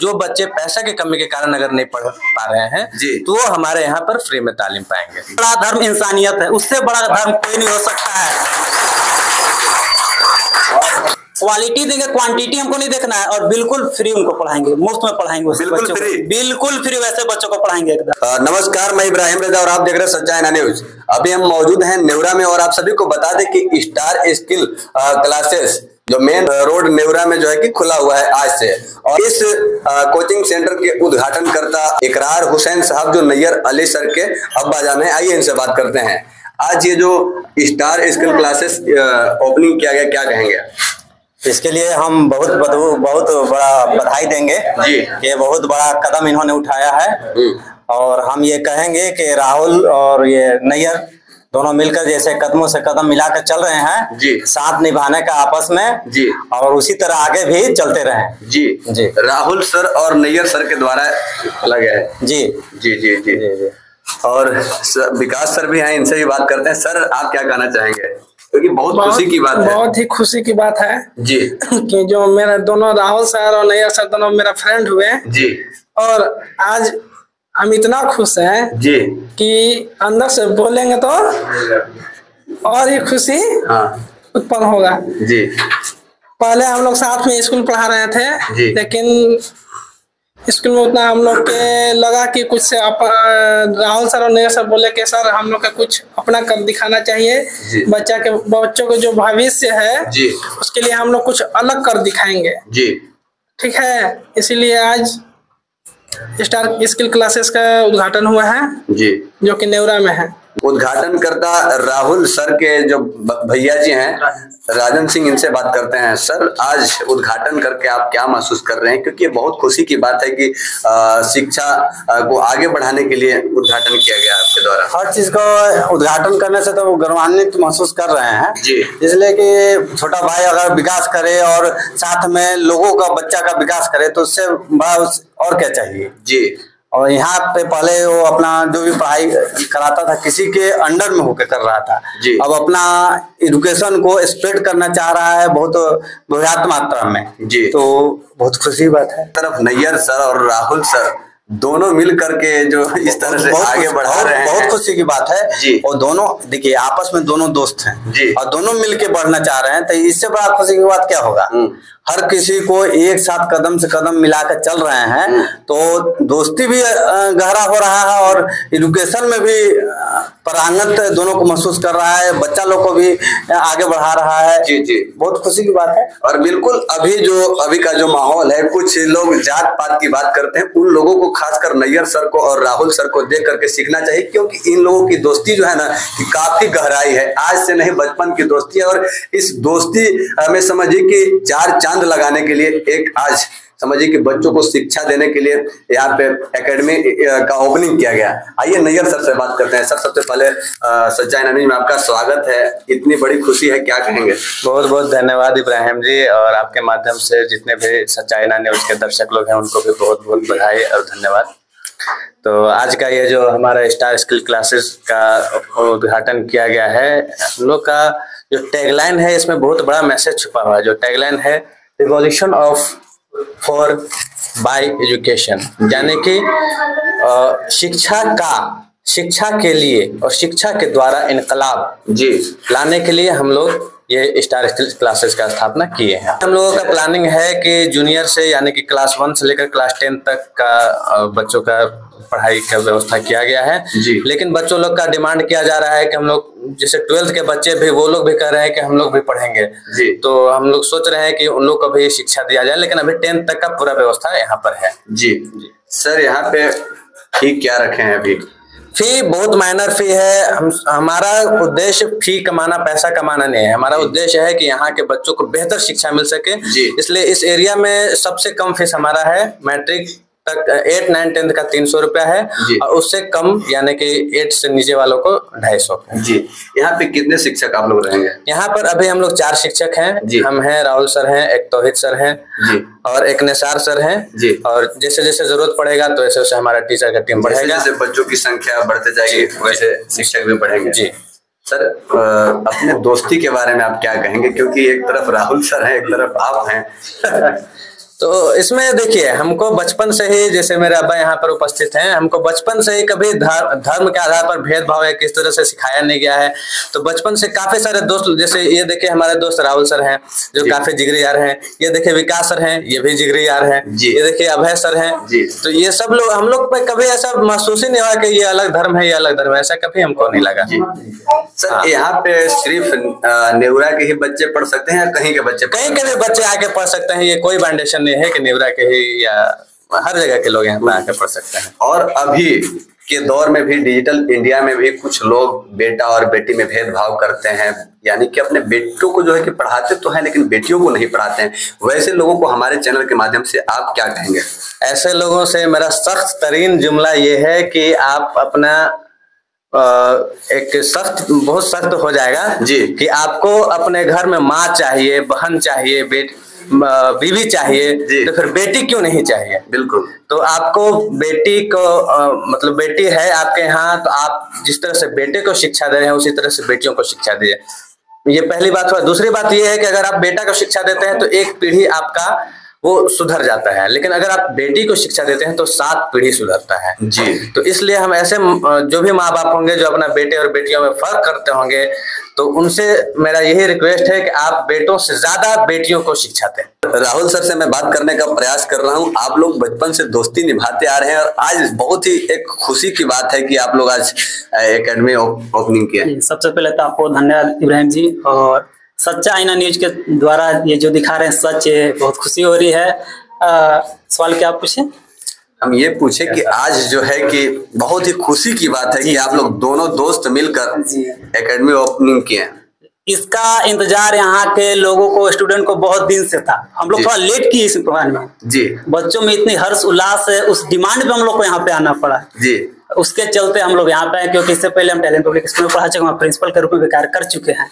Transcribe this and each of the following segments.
जो बच्चे पैसा की कमी के कारण अगर नहीं पढ़ पा रहे हैं तो वो हमारे यहाँ पर फ्री में तालीम पाएंगे। बड़ा धर्म इंसानियत है, उससे बड़ा धर्म कोई नहीं हो सकता है। क्वालिटी देंगे, क्वांटिटी हमको नहीं देखना है, और बिल्कुल फ्री उनको पढ़ाएंगे, मुफ्त में पढ़ाएंगे, बिल्कुल फ्री वैसे बच्चों को पढ़ाएंगे एकदम। नमस्कार, मैं इब्राहिम रजा और आप देख रहे हैं सच्चाई ना न्यूज। अभी हम मौजूद हैं नेवरा में और आप सभी को बता दें कि स्टार स्किल क्लासेस जो मेन रोड नेवरा में जो है कि खुला हुआ है आज से, और इस कोचिंग सेंटर के उद्घाटनकर्ता इकरार हुसैन साहब जो नैयर अली सर के अब्बाजान है, आइए इनसे बात करते हैं। आज ये जो स्टार स्किल क्लासेस ओपनिंग किया गया, क्या कहेंगे? इसके लिए हम बहुत बड़ा बधाई देंगे जी, कि बहुत बड़ा कदम इन्होंने उठाया है। और हम ये कहेंगे कि राहुल और ये नैयर दोनों मिलकर जैसे कदमों से कदम मिलाकर चल रहे हैं जी, साथ निभाने का आपस में जी, और उसी तरह आगे भी चलते रहें जी जी। राहुल सर और नैयर सर के द्वारा खोला गया है जी जी जी जी, जी, जी। और विकास सर भी हैं, इनसे भी बात करते हैं। सर, आप क्या कहना चाहेंगे? क्योंकि बहुत खुशी की बात है। बहुत ही खुशी की बात है जी कि जो मेरा दोनों राहुल सर और नैयर सर दोनों मेरा फ्रेंड हुए जी, और आज हम इतना खुश हैं जी कि अंदर से बोलेंगे तो और ये खुशी उत्पन्न होगा जी। पहले हम लोग साथ में स्कूल पढ़ा रहे थे, लेकिन स्कूल में उतना हम लोग के लगा कि कुछ से राहुल सर और नैयर सर बोले कि सर हम लोग का कुछ अपना कर दिखाना चाहिए, बच्चों के जो भविष्य है जी, उसके लिए हम लोग कुछ अलग कर दिखाएंगे जी, ठीक है। इसीलिए आज स्टार स्किल क्लासेस का उद्घाटन हुआ है जी, जो कि नेवरा में है। उद्घाटनकर्ता राहुल सर के जो भैया जी हैं राजन सिंह, इनसे बात करते हैं। सर, आज उद्घाटन करके आप क्या महसूस कर रहे हैं? क्योंकि ये बहुत खुशी की बात है कि शिक्षा को आगे बढ़ाने के लिए उद्घाटन किया गया आपके द्वारा। हर चीज को उद्घाटन करने से तो गौरवान्वित महसूस कर रहे हैं जी, इसलिए कि छोटा भाई अगर विकास करे और साथ में लोगों का बच्चा का विकास करे तो उससे बड़ा और क्या चाहिए जी। और यहाँ पे पहले वो अपना जो भी पढ़ाई कराता था किसी के अंडर में होकर कर रहा था जी, अब अपना एजुकेशन को स्प्रेड करना चाह रहा है बहुत बृहत मात्रा में जी, तो बहुत खुशी बात है। तरफ नैयर सर और राहुल सर दोनों मिल करके जो इस तरह से आगे बढ़ा रहे हैं, बहुत खुशी की बात है जी। और दोनों देखिए आपस में दोनों दोस्त हैं जी, और दोनों मिल के बढ़ना चाह रहे हैं, तो इससे बड़ा खुशी की बात क्या होगा? हर किसी को एक साथ कदम से कदम मिलाकर चल रहे हैं, तो दोस्ती भी गहरा हो रहा है और एजुकेशन में भी परांगत दोनों को महसूस कर रहा है, बच्चा लोग को भी आगे बढ़ा रहा है जी जी, बहुत खुशी की बात है। और बिल्कुल अभी का जो माहौल है, कुछ लोग जात पात की बात करते हैं, उन लोगों को खासकर नैयर सर को और राहुल सर को देख करके सीखना चाहिए, क्योंकि इन लोगों की दोस्ती जो है ना कि काफी गहराई है, आज से नहीं बचपन की दोस्ती है। और इस दोस्ती में समझिए कि चार चांद लगाने के लिए एक आज समझिए कि बच्चों को शिक्षा देने के लिए यहाँ पे एकेडमी का ओपनिंग किया गया। आइए नैयर सर से बात करते हैं। सर, सबसे पहले सच्चाई ना न्यूज में आपका स्वागत है, इतनी बड़ी खुशी है, क्या कहेंगे? बहुत बहुत धन्यवाद इब्राहिम जी, और आपके माध्यम से जितने भी सच्चाई ना न्यूज के दर्शक लोग हैं उनको भी बहुत बहुत बधाई और धन्यवाद। तो आज का ये जो हमारा स्टार स्किल क्लासेस का उद्घाटन किया गया है, हम लोग का जो टैगलाइन है इसमें बहुत बड़ा मैसेज छुपा हुआ है। जो टैगलाइन है revolution of for bye education, यानी कि शिक्षा के लिए और शिक्षा के द्वारा इनकलाब जी लाने के लिए हम लोग ये स्टार स्किल क्लासेस का स्थापना किए हैं। हम लोगों का प्लानिंग है कि जूनियर से यानी कि क्लास 1 से लेकर क्लास 10 तक का बच्चों का पढ़ाई का व्यवस्था किया गया है जी, लेकिन बच्चों लोग का डिमांड किया जा रहा है कि हम लोग जैसे 12th के बच्चे भी, वो लोग भी कह रहे हैं कि हम लोग भी पढ़ेंगे जी, तो हम लोग सोच रहे हैं कि उन लोग को भी शिक्षा दिया जाए, लेकिन अभी 10th तक का पूरा व्यवस्था यहाँ पर है जी। सर, यहाँ पे फी क्या रखे हैं? अभी फी बहुत माइनर फी है। हमारा उद्देश्य फी कमाना, पैसा कमाना नहीं है। हमारा उद्देश्य है कि यहाँ के बच्चों को बेहतर शिक्षा मिल सके, इसलिए इस एरिया में सबसे कम फीस हमारा है। मैट्रिक तक 8, 9, 10 का 300 रुपया है, और उससे कम यानी कि 8 से नीचे वालों को 250 जी। यहाँ पे कितने शिक्षक आप लोग रहेंगे? यहाँ पर अभी हम लोग 4 शिक्षक हैं जी। हम हैं, राहुल सर हैं, एक तौहीद सर हैं जी, और एक निसार सर हैं जी। और जैसे जैसे जरूरत पड़ेगा तो ऐसे वैसे हमारा टीचर का टीम बढ़ेगा, जैसे बच्चों की संख्या बढ़ते जाएगी वैसे शिक्षक भी बढ़ेंगे जी। सर, अपने दोस्ती के बारे में आप क्या कहेंगे? क्योंकि एक तरफ राहुल सर है, एक तरफ आप हैं। तो इसमें देखिए, हमको बचपन से ही, जैसे मेरे अब्बा यहाँ पर उपस्थित हैं, हमको बचपन से ही कभी धर्म के आधार पर भेदभाव है किस तरह से सिखाया नहीं गया है। तो बचपन से काफी सारे दोस्त, जैसे ये देखिए हमारे दोस्त राहुल सर हैं जो काफी जिगरी यार हैं, ये देखिए विकास सर हैं, ये भी जिगरी यार हैं, ये देखिए अभय सर हैं। तो ये सब लोग, हम लोग पे कभी ऐसा महसूस ही नहीं हुआ कि ये अलग धर्म है, ये अलग धर्म है, ऐसा कभी हमको नहीं लगा। सर यहाँ पे सिर्फ नेवरा के ही बच्चे पढ़ सकते हैं या कहीं के बच्चे? कहीं के भी बच्चे आके पढ़ सकते हैं, ये कोई बाउंडेशन नहीं है कि नेवरा के ही, या हर जगह के लोग यहाँ पे आके पढ़ सकते हैं। और अभी के दौर में भी, डिजिटल इंडिया में भी कुछ लोग बेटा और बेटी में भेदभाव करते हैं, यानी कि अपने बेटों को जो है कि पढ़ाते तो हैं लेकिन बेटियों को नहीं पढ़ाते हैं। वैसे लोगों को हमारे चैनल के माध्यम से आप क्या कहेंगे? ऐसे लोगों से मेरा सख्त तरीन जुमला ये है कि आप अपना एक सख्त, बहुत सख्त हो जाएगा जी, कि आपको अपने घर में माँ चाहिए, बहन चाहिए, बीवी चाहिए, तो फिर बेटी क्यों नहीं चाहिए? बिल्कुल। तो आपको बेटी को मतलब बेटी है आपके यहाँ, तो आप जिस तरह से बेटे को शिक्षा दे रहे हैं उसी तरह से बेटियों को शिक्षा दीजिए। ये पहली बात हुआ। दूसरी बात ये है कि अगर आप बेटा को शिक्षा देते हैं तो एक पीढ़ी आपका वो सुधर जाता है, लेकिन अगर आप बेटी को शिक्षा देते हैं तो 7 पीढ़ी सुधरता है जी। तो इसलिए हम ऐसे जो भी माँ बाप होंगे जो अपना बेटे और बेटियों में फर्क करते होंगे, तो उनसे मेरा यही रिक्वेस्ट है कि आप बेटों से ज्यादा बेटियों को शिक्षा दें। राहुल सर से मैं बात करने का प्रयास कर रहा हूं। आप लोग बचपन से दोस्ती निभाते आ रहे हैं और आज बहुत ही एक खुशी की बात है कि आप लोग आज एकेडमी ओपनिंग किया। सबसे पहले तो आपको धन्यवाद इब्राहिम जी, और सच्चा आईना न्यूज के द्वारा ये जो दिखा रहे हैं सच, बहुत खुशी हो रही है। सवाल क्या आप पूछे? हम ये पूछे कि आज जो है कि बहुत ही खुशी की बात है कि आप लोग दोनों दोस्त मिलकर एकेडमी ओपनिंग किए। इसका इंतजार यहाँ के लोगों को, स्टूडेंट को बहुत दिन से था। हम लोग थोड़ा लेट किए इस प्लान में जी। बच्चों में इतनी हर्ष उल्लास है, उस डिमांड पे हम लोग को यहाँ पे आना पड़ा जी। उसके चलते हम लोग यहाँ पे आए, क्योंकि इससे पहले हम टैलेंट पब्लिक स्कूल में पढ़ा चुके हैं, प्रिंसिपल के रूप में भी कार्य कर चुके हैं,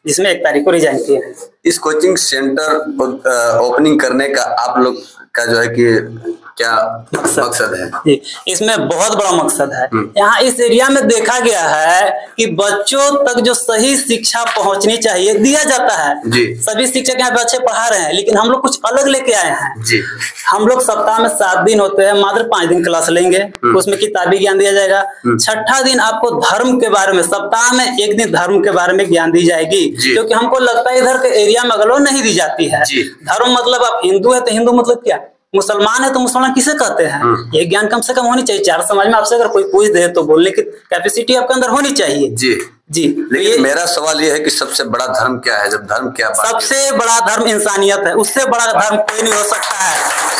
जिसमें 1 तारीख को रिजाइन किए हैं। इस कोचिंग सेंटर ओपनिंग करने का आप लोग का जो है कि क्या मकसद है? जी, इसमें बहुत बड़ा मकसद है। यहाँ इस एरिया में देखा गया है कि बच्चों तक जो सही शिक्षा पहुंचनी चाहिए दिया जाता है जी। सभी शिक्षक यहाँ पे अच्छे पढ़ा रहे हैं, लेकिन हम लोग कुछ अलग लेके आए हैं जी। हम लोग सप्ताह में 7 दिन होते हैं, मात्र 5 दिन क्लास लेंगे, उसमें किताबी ज्ञान दिया जाएगा। 6ठा दिन आपको धर्म के बारे में, सप्ताह में 1 दिन धर्म के बारे में ज्ञान दी जाएगी, क्योंकि हमको लगता है इधर के एरिया में अगलो नहीं दी जाती है। धर्म मतलब आप हिंदू है तो हिंदू मतलब क्या, मुसलमान है तो मुसलमान किसे कहते हैं, ये ज्ञान कम से कम होनी चाहिए। 4 समाज में आपसे अगर कोई पूछ दे तो बोलने की कैपेसिटी आपके अंदर होनी चाहिए जी जी। लेकिन मेरा सवाल ये है कि सबसे बड़ा धर्म क्या है? जब धर्म क्या बात, सबसे बड़ा धर्म इंसानियत है, उससे बड़ा धर्म कोई नहीं हो सकता है।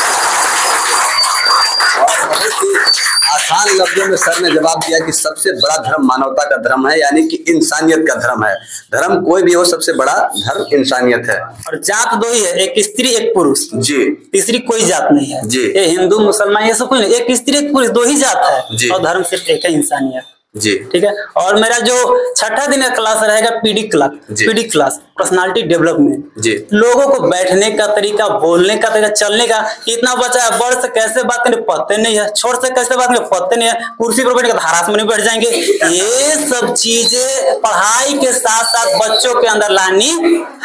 आसान लफ्जों में सर ने जवाब दिया कि सबसे बड़ा धर्म मानवता का धर्म है, यानी कि इंसानियत का धर्म है। धर्म कोई भी हो, सबसे बड़ा धर्म इंसानियत है। और जात 2 ही है, एक स्त्री एक पुरुष जी, तीसरी कोई जात नहीं है जी। ये हिंदू मुसलमान ये सब कोई नहीं, एक स्त्री एक पुरुष 2 ही जात है, और धर्म सिर्फ एक है, इंसानियत जी। ठीक है। और मेरा जो 6ठा दिन का क्लास रहेगा पीडी क्लास, पर्सनालिटी डेवलपमेंट जी। लोगों को बैठने का तरीका, बोलने का तरीका, चलने का। इतना बच्चा है, बड़ से कैसे बात करने पता नहीं है, छोट से कैसे बात करने पता नहीं है, कुर्सी पर बैठ कर धारास में नहीं बैठ जाएंगे। ये सब चीजें पढ़ाई के साथ साथ बच्चों के अंदर लानी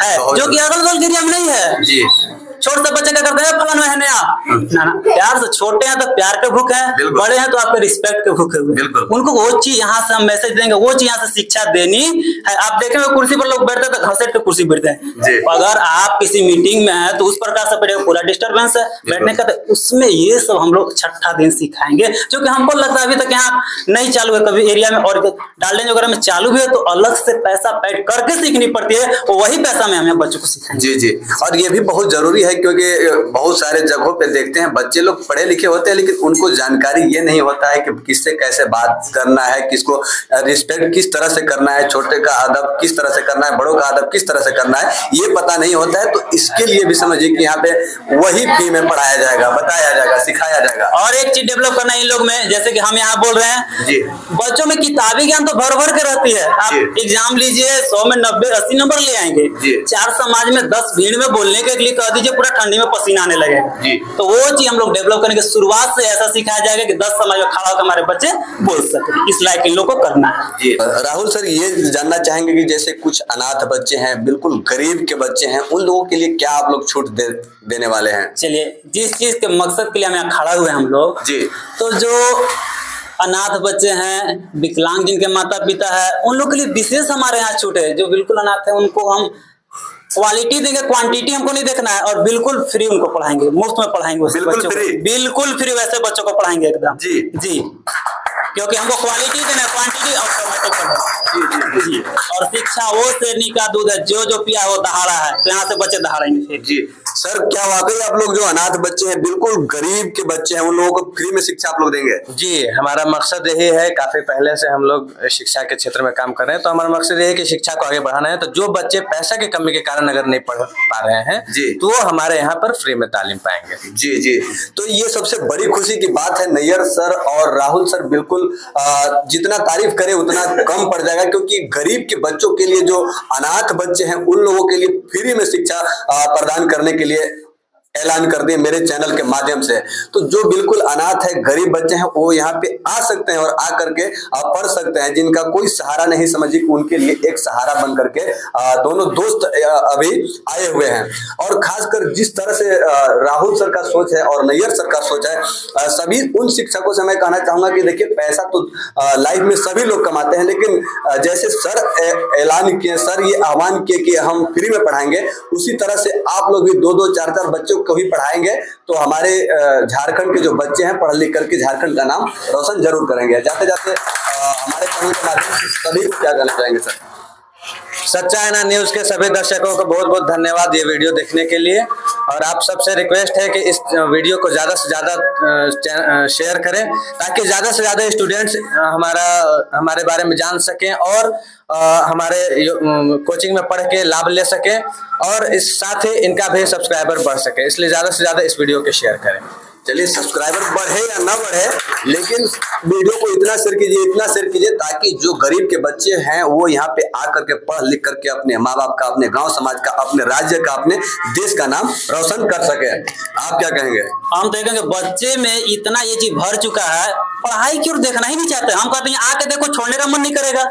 है, जो कि अगल बगल एरिया में नहीं है जी। छोटे से बच्चे क्या करते हैं, फलाना है ना, प्यार से, छोटे हैं तो प्यार के भूख है, बड़े हैं तो आपके रिस्पेक्ट के भूख है। उनको वो चीज यहाँ से हम मैसेज देंगे, वो चीज यहाँ से शिक्षा देनी है। आप देखेंगे कुर्सी पर लोग बैठते हैं तो घसीट के कुर्सी बैठते हैं। अगर आप किसी मीटिंग में है तो उस प्रकार से बैठेगा, पूरा डिस्टर्बेंस है बैठने का, तो उसमें ये सब हम लोग 6ठा दिन सिखाएंगे, जो कि हमको लगता है अभी तक यहाँ नहीं चालू है कभी एरिया में, और डालने वगैरह में चालू भी है तो अलग से पैसा पेड करके सीखनी पड़ती है, वही पैसा में हमें बच्चों को सिखाएंगे जी जी। और ये भी बहुत जरूरी है, क्योंकि बहुत सारे जगहों पे देखते हैं बच्चे लोग पढ़े लिखे होते हैं, लेकिन उनको जानकारी ये नहीं होता है कि किससे कैसे बात करना है, किसको रिस्पेक्ट किस तरह से करना है, छोटे का अदब किस तरह से करना है, बड़ों का अदब किस तरह से करना है, ये पता नहीं होता है। तो इसके लिए भी समझिए कि यहाँ पे वही फ्री में पढ़ाया जाएगा, बताया जाएगा, सिखाया जाएगा। और एक चीज डेवलप करना इन लोग में, जैसे कि हम यहाँ बोल रहे हैं जी, बच्चों में किताबी ज्ञान तो भर भर के रहती है। आप एग्जाम लीजिए, 100 में 90-80 नंबर ले आएंगे। 4 समाज में 10 भीड़ में बोलने के लिए कह दीजिए पूरा ठंडी में पसीना आने लगेगा। तो वो चीज हम लोग डेवलप करने की शुरुआत से ऐसा सिखाया जाएगा कि 10 समय में खड़ा होकर हमारे बच्चे बोल सके, इस लायक इन लोग को करना है। जी राहुल सर, ये जानना चाहेंगे कि जैसे कुछ अनाथ बच्चे हैं, बिल्कुल गरीब के बच्चे हैं, उन लोगों के लिए क्या आप लोग छूट देने वाले हैं? चलिए, जिस चीज के मकसद के लिए हम यहाँ खड़ा हुए हम लोग जी, तो जो अनाथ बच्चे हैं, विकलांग जिनके माता पिता है, उन लोग के लिए विशेष हमारे यहाँ छूट है। जो बिल्कुल अनाथ है उनको हम क्वालिटी देंगे, क्वांटिटी हमको नहीं देखना है, और बिल्कुल फ्री उनको पढ़ाएंगे, मुफ्त में पढ़ाएंगे उस बच्चों को, बिल्कुल फ्री वैसे बच्चों को पढ़ाएंगे एकदम जी जी, क्योंकि हमको क्वालिटी देना है, क्वांटिटी और समय तक पढ़ाएंगे जी। और शिक्षा वो शेरनी का दूध है, जो पिया वो दहाड़ा है, तो यहाँ से बच्चे दहाड़ेंगे फिर जी। सर, क्या वाकई आप लोग जो अनाथ बच्चे हैं, बिल्कुल गरीब के बच्चे हैं, उन लोगों को फ्री में शिक्षा आप लोग देंगे? जी, हमारा मकसद यही है। काफी पहले से हम लोग शिक्षा के क्षेत्र में काम कर रहे हैं, तो हमारा मकसद यही है कि शिक्षा को आगे बढ़ाना है। तो जो बच्चे पैसा की कमी के कारण अगर नहीं पढ़ पा रहे हैं जी, तो वो हमारे यहाँ पर फ्री में तालीम पाएंगे। जी जी, तो ये सबसे बड़ी खुशी की बात है। नैयर सर और राहुल सर बिल्कुल जितना तारीफ करे उतना कम पड़ जाएगा, क्योंकि गरीब के बच्चों के लिए, जो अनाथ बच्चे हैं, उन लोगों के लिए फ्री में शिक्षा प्रदान करने के लिए ऐलान कर दिए मेरे चैनल के माध्यम से। तो जो बिल्कुल अनाथ है, गरीब बच्चे हैं, वो यहाँ पे आ सकते हैं और आ करके पढ़ सकते हैं। जिनका कोई सहारा नहीं, समझिए उनके लिए एक सहारा बन करके दोनों दोस्त अभी आए हुए हैं। और खासकर जिस तरह से राहुल सर का सोच है और नैयर सर का सोच है, सभी उन शिक्षकों से मैं कहना चाहूंगा कि देखिए, पैसा तो लाइफ में सभी लोग कमाते हैं, लेकिन जैसे सर ऐलान किए, सर ये आह्वान किए कि हम फ्री में पढ़ाएंगे, उसी तरह से आप लोग भी 2-2, 4-4 बच्चों को भी पढ़ाएंगे, तो हमारे झारखंड के जो बच्चे हैं, पढ़ लिख करके झारखंड का नाम रोशन जरूर करेंगे। जाते जाते हमारे चैनल के माध्यम से सभी को क्या कहना चाहेंगे सर? सच्चा है ना न्यूज के सभी दर्शकों को बहुत बहुत धन्यवाद ये वीडियो देखने के लिए। और आप सबसे रिक्वेस्ट है कि इस वीडियो को ज़्यादा से ज़्यादा शेयर करें, ताकि ज़्यादा से ज़्यादा स्टूडेंट्स हमारे बारे में जान सकें और हमारे कोचिंग में पढ़ के लाभ ले सकें, और इस साथ ही इनका भी सब्सक्राइबर बढ़ सके। इसलिए ज़्यादा से ज़्यादा इस वीडियो को शेयर करें। चलिए, सब्सक्राइबर बढ़े या ना बढ़े, लेकिन वीडियो को इतना शेयर कीजिए, ताकि जो गरीब के बच्चे हैं वो यहाँ पे आकर के पढ़ लिख करके अपने माँ बाप का, अपने गांव समाज का, अपने राज्य का, अपने देश का नाम रोशन कर सके। आप क्या कहेंगे? हम देखेंगे बच्चे में इतना ये चीज भर चुका है, पढ़ाई की ओर देखना ही नहीं चाहते। हम कहते हैं आके देखो, छोड़ने का मन नहीं करेगा।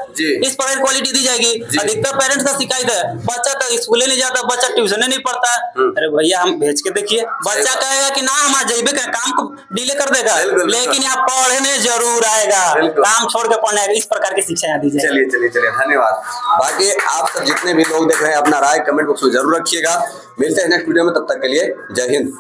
इस पढ़ाई क्वालिटी दी जाएगी। अधिकतर पेरेंट्स का शिकायत है, बच्चा तो स्कूल नहीं जाता, बच्चा ट्यूशन नहीं पढ़ता। अरे भैया, हम भेज के देखिए, बच्चा कहेगा कि ना हम जेबे काम को डिले कर देगा, लेकिन यहाँ पढ़ने जरूर आएगा, काम छोड़ के पढ़ने आएगा। इस प्रकार की शिक्षा यहाँ दी जाए। चलिए, धन्यवाद। बाकी आप सब जितने भी लोग देख रहे हैं, अपना राय कमेंट बॉक्स में जरूर रखिएगा। मिलते हैं नेक्स्ट वीडियो में, तब तक के लिए जय हिंद।